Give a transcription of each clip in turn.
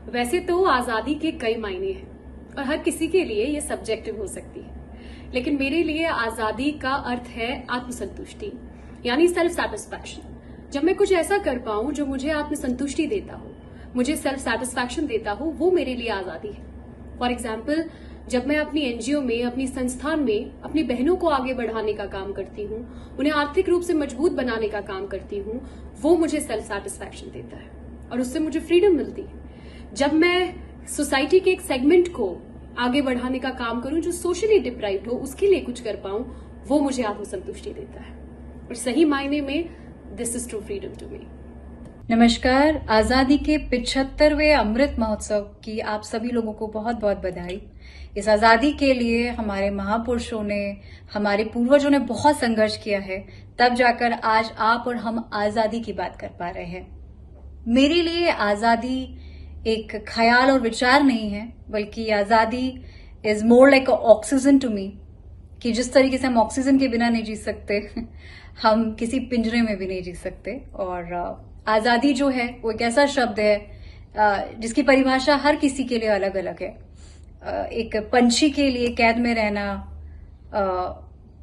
वैसे तो आजादी के कई मायने हैं और हर किसी के लिए ये सब्जेक्टिव हो सकती है, लेकिन मेरे लिए आजादी का अर्थ है आत्मसंतुष्टि, यानी सेल्फ सेटिस्फैक्शन। जब मैं कुछ ऐसा कर पाऊं जो मुझे आत्मसंतुष्टि देता हो, मुझे सेल्फ सेटिस्फैक्शन देता हो, वो मेरे लिए आजादी है। फॉर एग्जाम्पल, जब मैं अपनी एनजीओ में, अपनी संस्थान में अपनी बहनों को आगे बढ़ाने का काम करती हूँ, उन्हें आर्थिक रूप से मजबूत बनाने का काम करती हूँ, वो मुझे सेल्फ सेटिस्फैक्शन देता है और उससे मुझे फ्रीडम मिलती है। जब मैं सोसाइटी के एक सेगमेंट को आगे बढ़ाने का काम करूं जो सोशली डिप्राइव्ड हो, उसके लिए कुछ कर पाऊं, वो मुझे आत्मसंतुष्टि देता है और सही मायने में this is true freedom to me. नमस्कार। आजादी के 75वें अमृत महोत्सव की आप सभी लोगों को बहुत बहुत बधाई। इस आजादी के लिए हमारे महापुरुषों ने, हमारे पूर्वजों ने बहुत संघर्ष किया है, तब जाकर आज आप और हम आजादी की बात कर पा रहे हैं। मेरे लिए आजादी एक ख्याल और विचार नहीं है, बल्कि आजादी is more like oxygen to me, कि जिस तरीके से हम ऑक्सीजन के बिना नहीं जी सकते, हम किसी पिंजरे में भी नहीं जी सकते। और आजादी जो है वो एक ऐसा शब्द है जिसकी परिभाषा हर किसी के लिए अलग अलग है। एक पंछी के लिए कैद में रहना,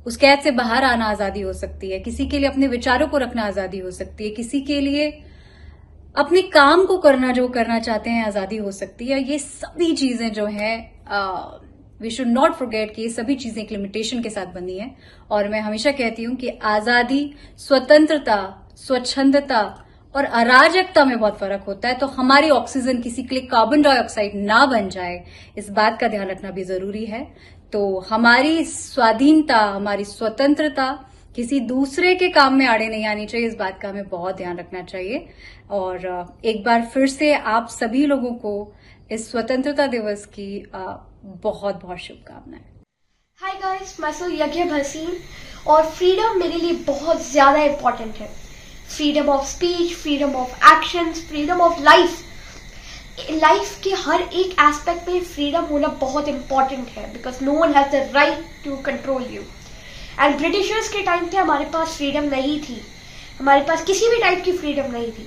उस कैद से बाहर आना आजादी हो सकती है। किसी के लिए अपने विचारों को रखना आजादी हो सकती है। किसी के लिए अपने काम को करना, जो करना चाहते हैं, आजादी हो सकती है। ये सभी चीजें जो हैं, वी शुड नॉट फॉरगेट कि ये सभी चीजें एक लिमिटेशन के साथ बनी है। और मैं हमेशा कहती हूं कि आजादी, स्वतंत्रता, स्वच्छंदता और अराजकता में बहुत फर्क होता है। तो हमारी ऑक्सीजन किसी के लिए कार्बन डाइऑक्साइड ना बन जाए, इस बात का ध्यान रखना भी जरूरी है। तो हमारी स्वाधीनता, हमारी स्वतंत्रता किसी दूसरे के काम में आड़े नहीं आनी चाहिए, इस बात का हमें बहुत ध्यान रखना चाहिए। और एक बार फिर से आप सभी लोगों को इस स्वतंत्रता दिवस की बहुत बहुत शुभकामनाएं। हाय गाइस, मैं सो यज्ञ भसीन और फ्रीडम मेरे लिए बहुत ज्यादा इंपॉर्टेंट है। Freedom of speech, freedom of actions, freedom of life. Life के हर एक एस्पेक्ट में फ्रीडम होना बहुत इंपॉर्टेंट है, because no one has the right to control you. And Britishers के टाइम पे हमारे पास फ्रीडम नहीं थी, हमारे पास किसी भी टाइप की फ्रीडम नहीं थी।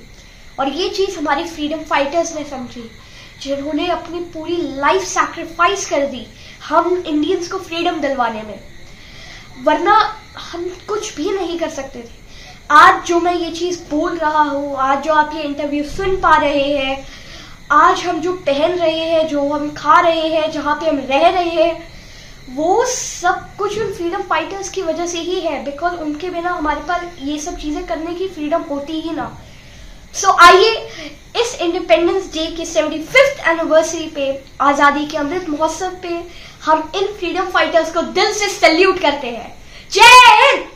और ये चीज हमारे फ्रीडम फाइटर्स ने समझी, जिन्होंने अपनी पूरी लाइफ सैक्रिफाइस कर दी हम इंडियंस को फ्रीडम दिलवाने में, वरना हम कुछ भी नहीं कर सकते थे। आज जो मैं ये चीज बोल रहा हूँ, आज जो आप ये इंटरव्यू सुन पा रहे हैं, आज हम जो पहन रहे हैं, जो हम खा रहे हैं, जहाँ पे हम रह रहे हैं, वो सब कुछ उन फ्रीडम फाइटर्स की वजह से ही है। बिकॉज उनके बिना हमारे पास ये सब चीजें करने की फ्रीडम होती ही ना। सो आइए इस इंडिपेंडेंस डे के 75th एनिवर्सरी पे, आजादी के अमृत महोत्सव पे, हम इन फ्रीडम फाइटर्स को दिल से सैल्यूट करते हैं। जय हिंद।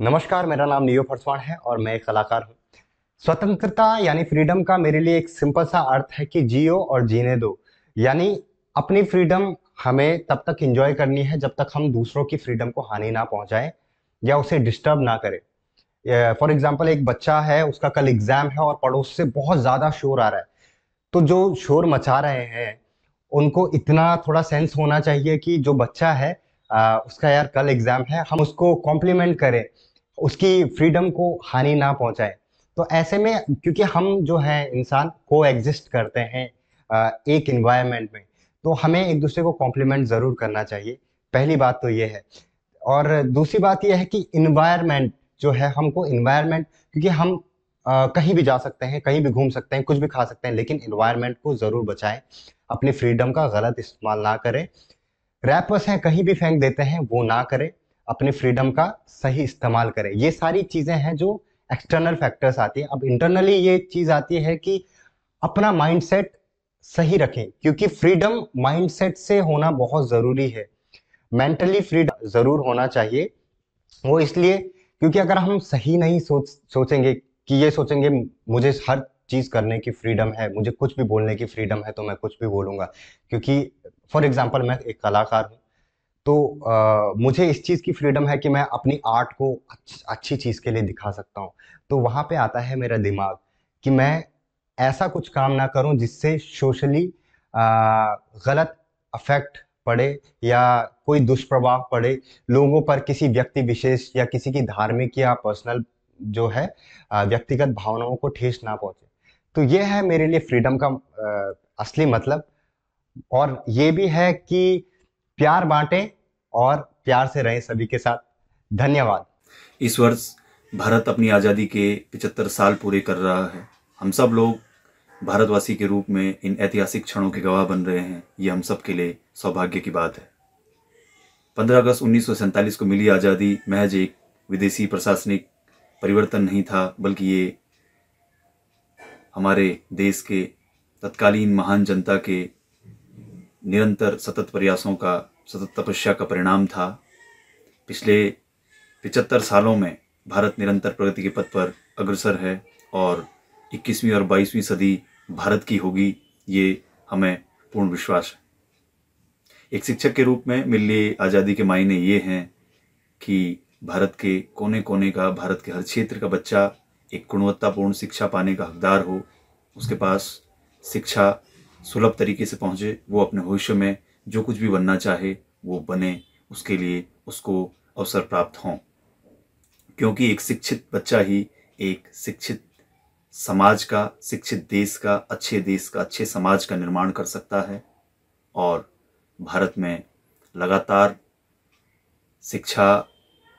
नमस्कार, मेरा नाम नियो फरसवान है और मैं एक कलाकार हूँ। स्वतंत्रता यानी फ्रीडम का मेरे लिए एक सिंपल सा अर्थ है कि जियो और जीने दो। यानी अपनी फ्रीडम हमें तब तक एंजॉय करनी है जब तक हम दूसरों की फ्रीडम को हानि ना पहुंचाएं या उसे डिस्टर्ब ना करें। फॉर एग्जाम्पल, एक बच्चा है, उसका कल एग्जाम है और पड़ोस से बहुत ज्यादा शोर आ रहा है, तो जो शोर मचा रहे हैं उनको इतना थोड़ा सेंस होना चाहिए कि जो बच्चा है उसका यार कल एग्जाम है, हम उसको कॉम्प्लीमेंट करें, उसकी फ्रीडम को हानि ना पहुंचाए। तो ऐसे में, क्योंकि हम जो है इंसान को एग्जिस्ट करते हैं एक इन्वायरमेंट में, तो हमें एक दूसरे को कॉम्प्लीमेंट जरूर करना चाहिए। पहली बात तो ये है। और दूसरी बात यह है कि इन्वायरमेंट जो है, हमको इन्वायरमेंट, क्योंकि हम कहीं भी जा सकते हैं, कहीं भी घूम सकते हैं, कुछ भी खा सकते हैं, लेकिन इन्वायरमेंट को जरूर बचाएं। अपनी फ्रीडम का गलत इस्तेमाल ना करें। रैपर्स हैं, कहीं भी फेंक देते हैं, वो ना करें। अपनी फ्रीडम का सही इस्तेमाल करें। ये सारी चीजें हैं जो एक्सटर्नल फैक्टर्स आती है। अब इंटरनली ये चीज आती है कि अपना माइंडसेट सही रखें, क्योंकि फ्रीडम माइंडसेट से होना बहुत जरूरी है। मेंटली फ्रीडम जरूर होना चाहिए। वो इसलिए क्योंकि अगर हम सही नहीं सोचेंगे कि ये सोचेंगे मुझे हर चीज करने की फ्रीडम है, मुझे कुछ भी बोलने की फ्रीडम है, तो मैं कुछ भी बोलूंगा। क्योंकि फॉर एग्जाम्पल, मैं एक कलाकार हूँ, तो मुझे इस चीज की फ्रीडम है कि मैं अपनी आर्ट को अच्छी चीज के लिए दिखा सकता हूँ। तो वहां पे आता है मेरा दिमाग कि मैं ऐसा कुछ काम ना करूं जिससे सोशली गलत अफेक्ट पड़े या कोई दुष्प्रभाव पड़े लोगों पर, किसी व्यक्ति विशेष या किसी की धार्मिक या पर्सनल जो है व्यक्तिगत भावनाओं को ठेस ना पहुंचे। तो ये है मेरे लिए फ्रीडम का असली मतलब। और ये भी है कि प्यार बांटें और प्यार से रहें सभी के साथ। धन्यवाद। इस वर्ष भारत अपनी आज़ादी के 75 साल पूरे कर रहा है। हम सब लोग भारतवासी के रूप में इन ऐतिहासिक क्षणों के गवाह बन रहे हैं। ये हम सब के लिए सौभाग्य की बात है। 15 अगस्त 1947 को मिली आज़ादी महज एक विदेशी प्रशासनिक परिवर्तन नहीं था, बल्कि ये हमारे देश के तत्कालीन महान जनता के निरंतर सतत प्रयासों का, सतत तपस्या का परिणाम था। पिछले 75 सालों में भारत निरंतर प्रगति के पथ पर अग्रसर है और 21वीं और 22वीं सदी भारत की होगी, ये हमें पूर्ण विश्वास है। एक शिक्षक के रूप में मिली आज़ादी के मायने ये हैं कि भारत के कोने कोने का, भारत के हर क्षेत्र का बच्चा एक गुणवत्तापूर्ण शिक्षा पाने का हकदार हो, उसके पास शिक्षा सुलभ तरीके से पहुँचे, वो अपने भविष्य में जो कुछ भी बनना चाहे वो बने, उसके लिए उसको अवसर प्राप्त हों। क्योंकि एक शिक्षित बच्चा ही एक शिक्षित समाज का, शिक्षित देश का, अच्छे समाज का निर्माण कर सकता है। और भारत में लगातार शिक्षा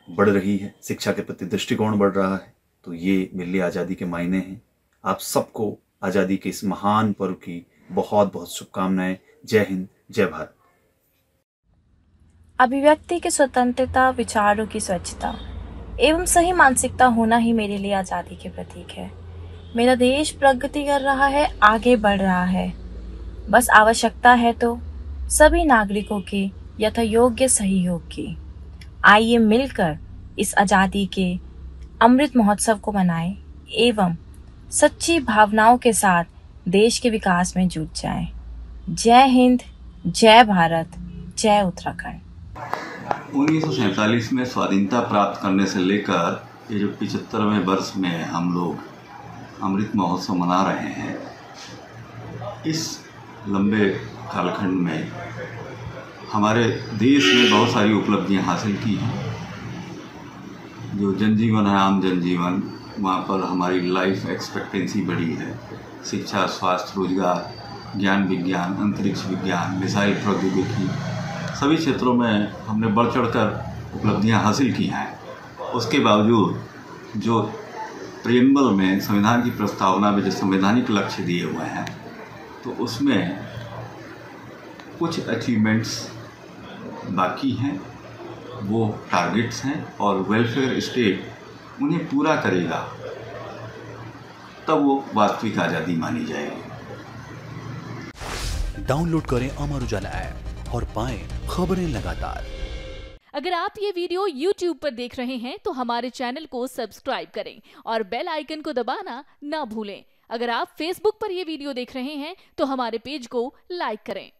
बढ़ रही है, शिक्षा के प्रति दृष्टिकोण बढ़ रहा है। तो ये मिली आज़ादी के मायने हैं। आप सबको आज़ादी के इस महान पर्व की बहुत बहुत शुभकामनाएं। जय हिंद, जय भारत। अभिव्यक्ति की स्वतंत्रता, विचारों की स्वच्छता एवं सही मानसिकता होना ही मेरे लिए आज़ादी के प्रतीक है। मेरा देश प्रगति कर रहा है, आगे बढ़ रहा है। बस आवश्यकता है तो सभी नागरिकों के यथा योग्य सहयोग की। आइए मिलकर इस आज़ादी के अमृत महोत्सव को मनाएं एवं सच्ची भावनाओं के साथ देश के विकास में जुट जाएं। जय हिंद, जय भारत, जय उत्तराखंड। 1947 में स्वाधीनता प्राप्त करने से लेकर ये जो 75वें वर्ष में हम लोग अमृत महोत्सव मना रहे हैं, इस लंबे कालखंड में हमारे देश ने बहुत सारी उपलब्धियां हासिल की हैं। जो जनजीवन है, आम जनजीवन, वहाँ पर हमारी लाइफ एक्सपेक्टेंसी बढ़ी है। शिक्षा, स्वास्थ्य, रोजगार, ज्ञान विज्ञान, अंतरिक्ष विज्ञान, मिसाइल प्रौद्योगिकी, सभी क्षेत्रों में हमने बढ़ चढ़कर उपलब्धियां हासिल की हैं। उसके बावजूद जो प्रियम्बल में, संविधान की प्रस्तावना में जो संवैधानिक लक्ष्य दिए हुए हैं, तो उसमें कुछ अचीवमेंट्स बाकी हैं, वो टारगेट्स हैं और वेलफेयर स्टेट उन्हें पूरा करेगा तब वो वास्तविक आज़ादी मानी जाएगी। डाउनलोड करें अमर उजाला ऐप और पाएं खबरें लगातार। अगर आप ये वीडियो YouTube पर देख रहे हैं तो हमारे चैनल को सब्सक्राइब करें और बेल आइकन को दबाना ना भूलें। अगर आप Facebook पर ये वीडियो देख रहे हैं तो हमारे पेज को लाइक करें।